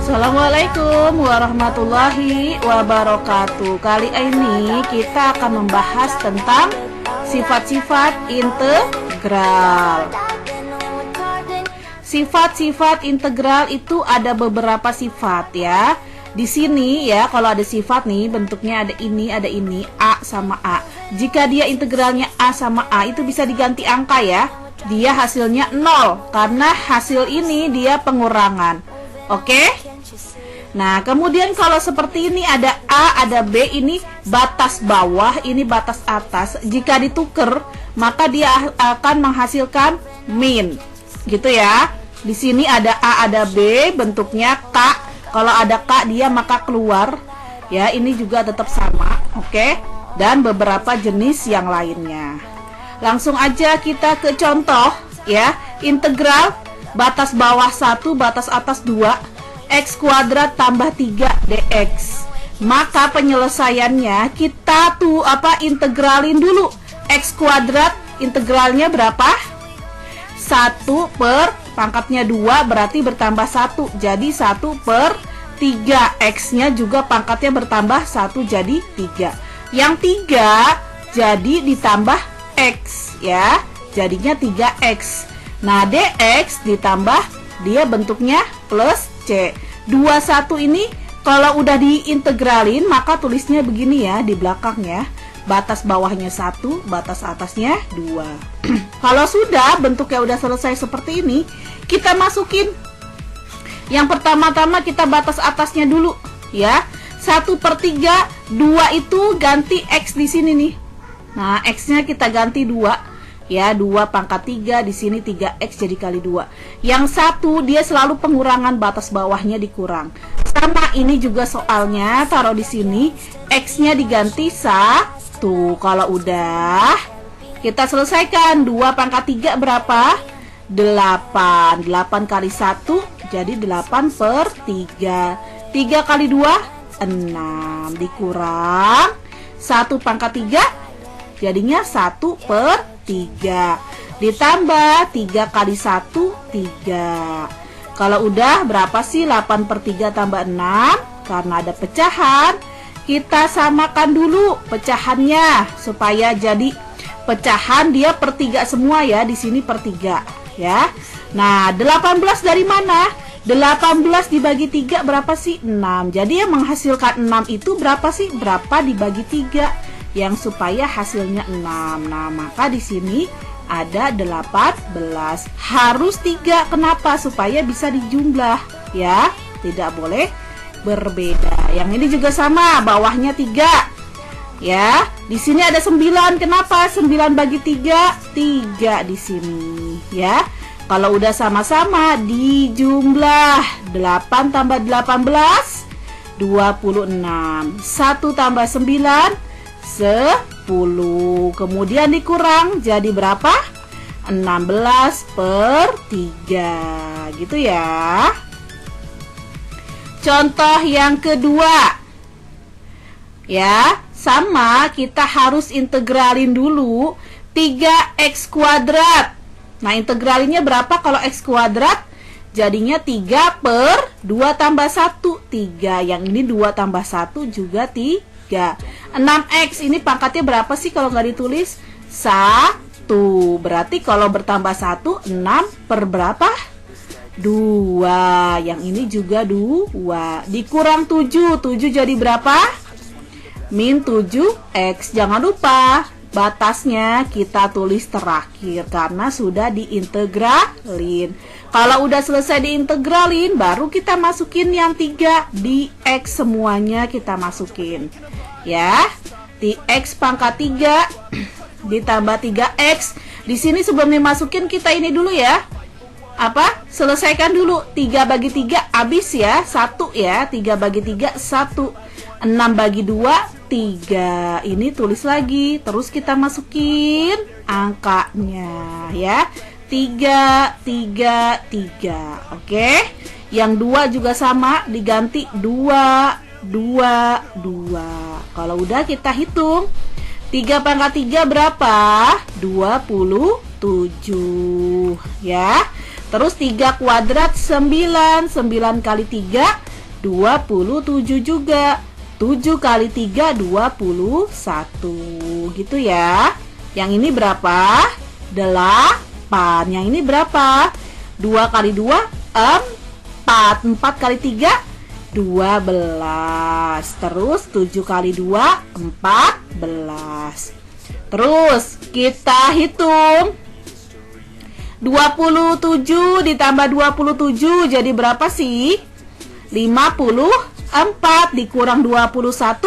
Assalamualaikum warahmatullahi wabarakatuh. Kali ini kita akan membahas tentang sifat-sifat integral. Sifat-sifat integral itu ada beberapa sifat ya. Di sini ya, kalau ada sifat nih bentuknya ada ini, A sama A. Jika dia integralnya A sama A itu bisa diganti angka ya. Dia hasilnya 0 karena hasil ini dia pengurangan. Oke? Nah, kemudian kalau seperti ini ada A, ada B, ini batas bawah, ini batas atas. Jika ditukar, maka dia akan menghasilkan min. Gitu ya. Di sini ada A, ada B, bentuknya K. Kalau ada K dia maka keluar. Ya, ini juga tetap sama, oke? Dan beberapa jenis yang lainnya. Langsung aja kita ke contoh ya. Integral batas bawah 1, batas atas 2, x kuadrat tambah 3 dx. Maka penyelesaiannya kita integralin dulu. X kuadrat integralnya berapa? 1 per pangkatnya 2 berarti bertambah 1. Jadi 1 per 3. X nya juga pangkatnya bertambah 1 jadi 3. Yang 3 jadi ditambah X ya. Jadinya 3x. Nah, dx ditambah dia bentuknya plus C. 21 ini kalau udah diintegralin maka tulisnya begini ya di belakangnya. Batas bawahnya 1, batas atasnya 2. Kalau sudah bentuknya udah selesai seperti ini, kita masukin. Yang pertama-tama kita batas atasnya dulu ya. 1 per 3, 2 itu ganti X di sini nih. Nah, X-nya kita ganti 2. Ya, 2 pangkat 3, di sini 3x jadi kali 2. Yang 1 dia selalu pengurangan, batas bawahnya dikurang. Sama ini juga soalnya, taruh di sini, x-nya diganti 1. Kalau udah, kita selesaikan. 2 pangkat 3 berapa? 8. 8 kali 1 jadi 8 per 3. 3 kali 2 6. Dikurang 1 pangkat 3 jadinya 1 per 3. Ditambah 3 kali 1 3. Kalau udah berapa sih 8 per 3 tambah 6? Karena ada pecahan, kita samakan dulu pecahannya supaya jadi pecahan dia per 3 semua ya. Di sini per 3 ya. Nah, 18 dari mana? 18 dibagi 3 berapa sih? 6. Jadi yang menghasilkan 6 itu berapa sih? Berapa dibagi 3? Yang supaya hasilnya 6. Nah, maka di sini ada 18. Harus 3. Kenapa? Supaya bisa dijumlah ya. Tidak boleh berbeda. Yang ini juga sama, bawahnya 3. Ya, di sini ada 9. Kenapa? 9 bagi 3, 3 di sini ya. Kalau udah sama-sama dijumlah. 8 tambah 18 26. 1 tambah 9 10. Kemudian dikurang jadi berapa? 16 per 3. Gitu ya. Contoh yang kedua. Ya, sama kita harus integralin dulu 3x kuadrat. Nah, integralinnya berapa kalau x kuadrat? Jadinya 3 per 2 tambah 1 3. Yang ini 2 tambah 1 juga 3. 6x ini pangkatnya berapa sih kalau nggak ditulis? 1. Berarti kalau bertambah 1 6 per berapa? 2. Yang ini juga 2. Dikurang 7. 7 jadi berapa? Min 7x. Jangan lupa batasnya kita tulis terakhir karena sudah diintegralin. Kalau udah selesai diintegralin, baru kita masukin yang 3 di x semuanya kita masukin. Ya, di x pangkat 3 ditambah 3x. Di sini sebelum dimasukin kita ini dulu ya. Selesaikan dulu. 3 bagi 3 habis ya, 1 ya. 3 bagi 3 1. 6 bagi 2 3. Ini tulis lagi. Terus kita masukin angkanya ya. 3 3 3. Oke. Yang 2 juga sama, diganti 2 2 2. Kalau udah kita hitung. 3 pangkat 3 berapa? 27 ya. Terus 3 kuadrat 9. 9 kali 3 27 juga. 7 kali 3 21 gitu ya. Yang ini berapa? 8. Yang ini berapa? 2 kali 2 4. 4 kali 3 12. Terus 7 kali 2 14. Terus kita hitung. 27 ditambah 27 jadi berapa sih? 54 dikurang 21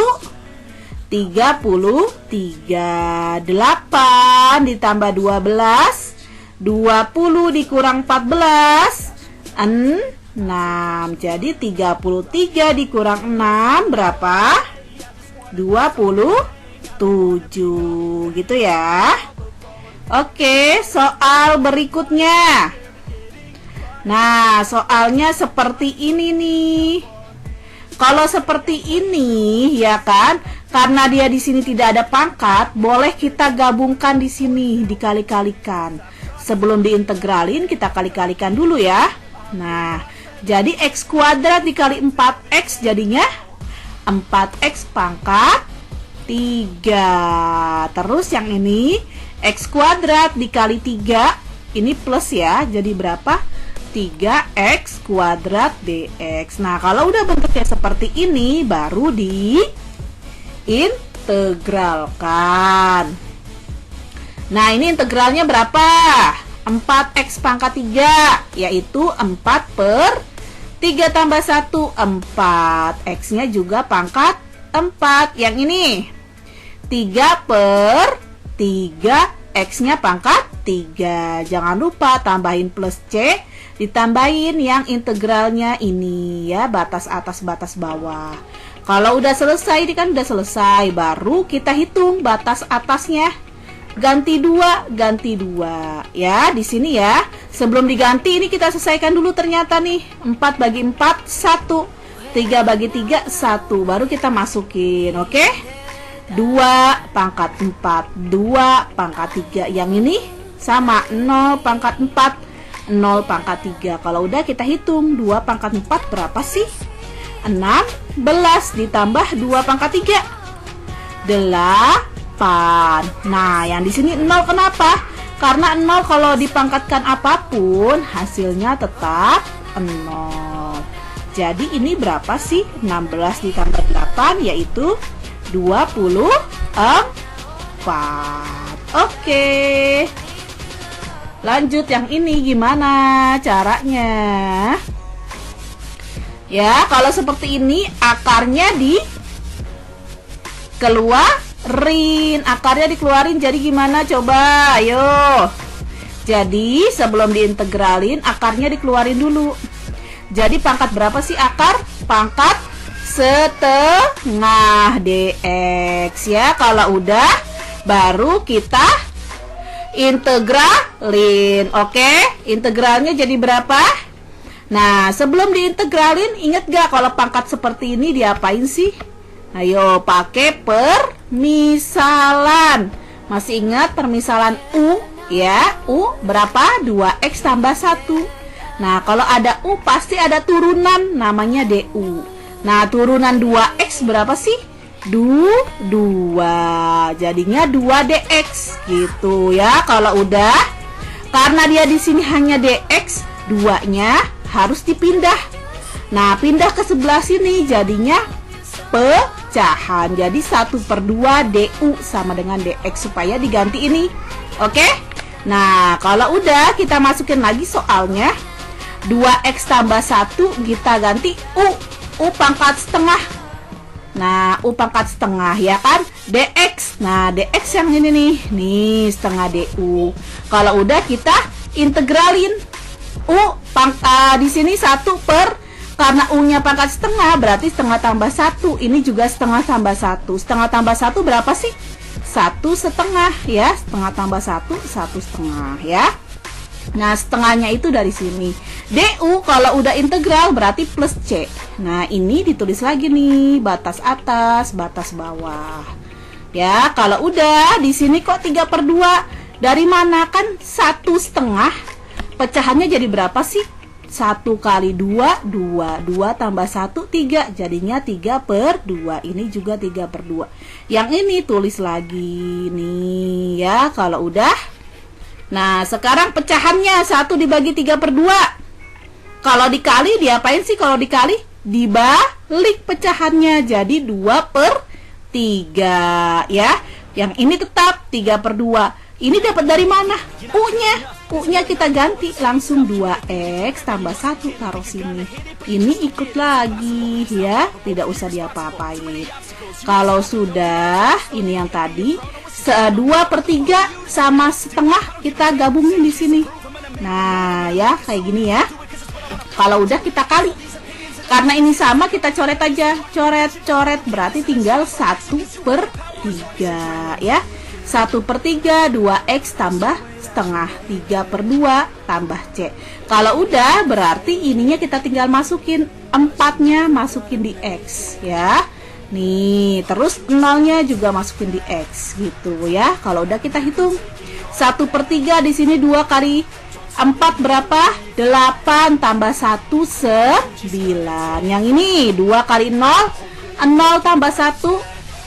33. 8 ditambah 12 20 dikurang 14 6. Jadi 33 dikurang 6 berapa? 27 gitu ya. Oke, soal berikutnya. Nah, soalnya seperti ini nih. Kalau seperti ini, ya kan? Karena dia di sini tidak ada pangkat, boleh kita gabungkan di sini, dikali-kalikan. Sebelum diintegralin, kita kali-kalikan dulu ya. Nah, jadi x kuadrat dikali 4x jadinya 4x pangkat 3. Terus yang ini x kuadrat dikali 3, ini plus ya, jadi berapa? 3x kuadrat dx. Nah, kalau udah bentuknya seperti ini, baru diintegralkan. Nah, ini integralnya berapa? 4x pangkat 3, yaitu 4 per 3 tambah 1, 4. X-nya juga pangkat 4. Yang ini 3 per 3, X-nya pangkat 3. Jangan lupa tambahin plus C, ditambahin yang integralnya ini ya, batas atas batas bawah. Kalau udah selesai, ini kan udah selesai, baru kita hitung batas atasnya. Ganti 2, ganti 2 ya, di sini ya. Sebelum diganti ini kita selesaikan dulu ternyata nih. 4 bagi 4 1, 3 bagi 3 1, baru kita masukin. Oke? 2 pangkat 4, 2 pangkat 3. Yang ini sama 0 pangkat 4, 0 pangkat 3. Kalau udah kita hitung 2 pangkat 4 berapa sih? 16 ditambah 2 pangkat 3 8. Nah, yang di sini 0 kenapa? Karena 0 kalau dipangkatkan apapun hasilnya tetap 0. Jadi ini berapa sih? 16 ditambah 8 yaitu 24. Oke. Lanjut yang ini gimana caranya? Ya, kalau seperti ini akarnya dikeluarin. Akarnya dikeluarin jadi gimana coba? Ayo. Jadi sebelum diintegralin akarnya dikeluarin dulu. Jadi pangkat berapa sih akar? Pangkat setengah dx ya. Kalau udah baru kita integralin. Oke, integralnya jadi berapa? Nah, sebelum diintegralin inget gak kalau pangkat seperti ini diapain sih? Ayo pakai permisalan. Masih ingat permisalan U ya? U berapa? 2x tambah 1. Nah, kalau ada U pasti ada turunan namanya DU. Nah, turunan 2x berapa sih? 2. Jadinya 2dx gitu ya. Kalau udah, karena dia di sini hanya dx, 2-nya harus dipindah. Nah, pindah ke sebelah sini jadinya pecahan. Jadi 1/2 du sama dengan dx supaya diganti ini. Oke? Nah, kalau udah kita masukin lagi soalnya. 2x tambah 1 kita ganti U pangkat setengah. Nah, U pangkat setengah ya kan, dx. Nah, dx yang ini nih setengah du. Kalau udah kita integralin di sini 1 per, karena U-nya pangkat setengah berarti setengah tambah 1. Ini juga setengah tambah 1. Setengah tambah 1 berapa sih? 1/2 ya. Setengah tambah 1, 1/2 ya. Nah, setengahnya itu dari sini. DU kalau udah integral berarti plus C. Nah, ini ditulis lagi nih, batas atas, batas bawah. Ya, kalau udah di sini kok 3/2. Dari mana? Kan 1/2. Pecahannya jadi berapa sih? 1 kali 2, 2. 2 tambah 1, 3. Jadinya 3/2. Ini juga 3/2. Yang ini tulis lagi nih ya, kalau udah. Nah, sekarang pecahannya 1 dibagi 3/2. Kalau dikali diapain sih kalau dikali? Dibalik pecahannya, jadi 2/3 ya. Yang ini tetap 3/2. Ini dapat dari mana? U-nya. U-nya kita ganti langsung 2x tambah 1 taruh sini. Ini ikut lagi ya, tidak usah diapa-apain. Kalau sudah, ini yang tadi 2/3 sama setengah kita gabungin di sini. Nah, ya kayak gini ya. Kalau udah kita kali. Karena ini sama kita coret aja. Coret-coret berarti tinggal 1/3 ya. 1/3 2x tambah setengah, 3/2 tambah c. Kalau udah berarti ininya kita tinggal masukin 4-nya, masukin di x ya. Nih, terus 0-nya juga masukin di x gitu ya. Kalau udah kita hitung 1/3 di sini 2 kali 4 berapa? 8 tambah 1 9. Yang ini 2 kali 0, 0 tambah 1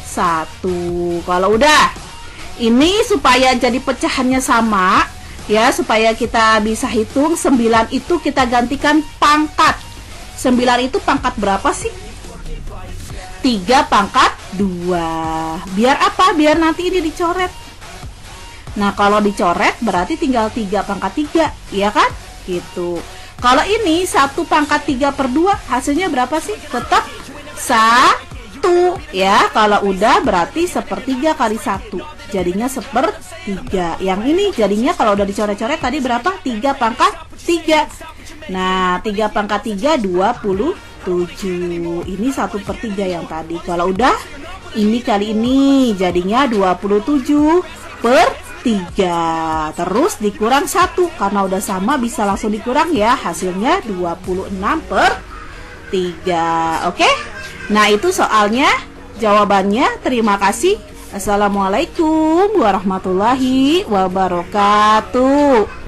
1. Kalau udah ini supaya jadi pecahannya sama ya, supaya kita bisa hitung 9 itu kita gantikan pangkat. 9 itu pangkat berapa sih? 3/2. Biar apa? Biar nanti ini dicoret. Nah, kalau dicoret berarti tinggal 3/3 ya kan? Gitu. Kalau ini 1/3/2 hasilnya berapa sih? Tetap 1 ya. Kalau udah berarti 1/3 kali 1. Jadinya 1/3. Yang ini jadinya kalau udah dicoret-coret tadi berapa? 3/3. Nah, 3/3 27. Ini 1/3 yang tadi. Kalau udah ini kali ini jadinya 27/3. Terus dikurang 1. Karena udah sama bisa langsung dikurang ya. Hasilnya 26/3. Oke? Nah, itu soalnya. Jawabannya. Terima kasih. Assalamualaikum warahmatullahi wabarakatuh.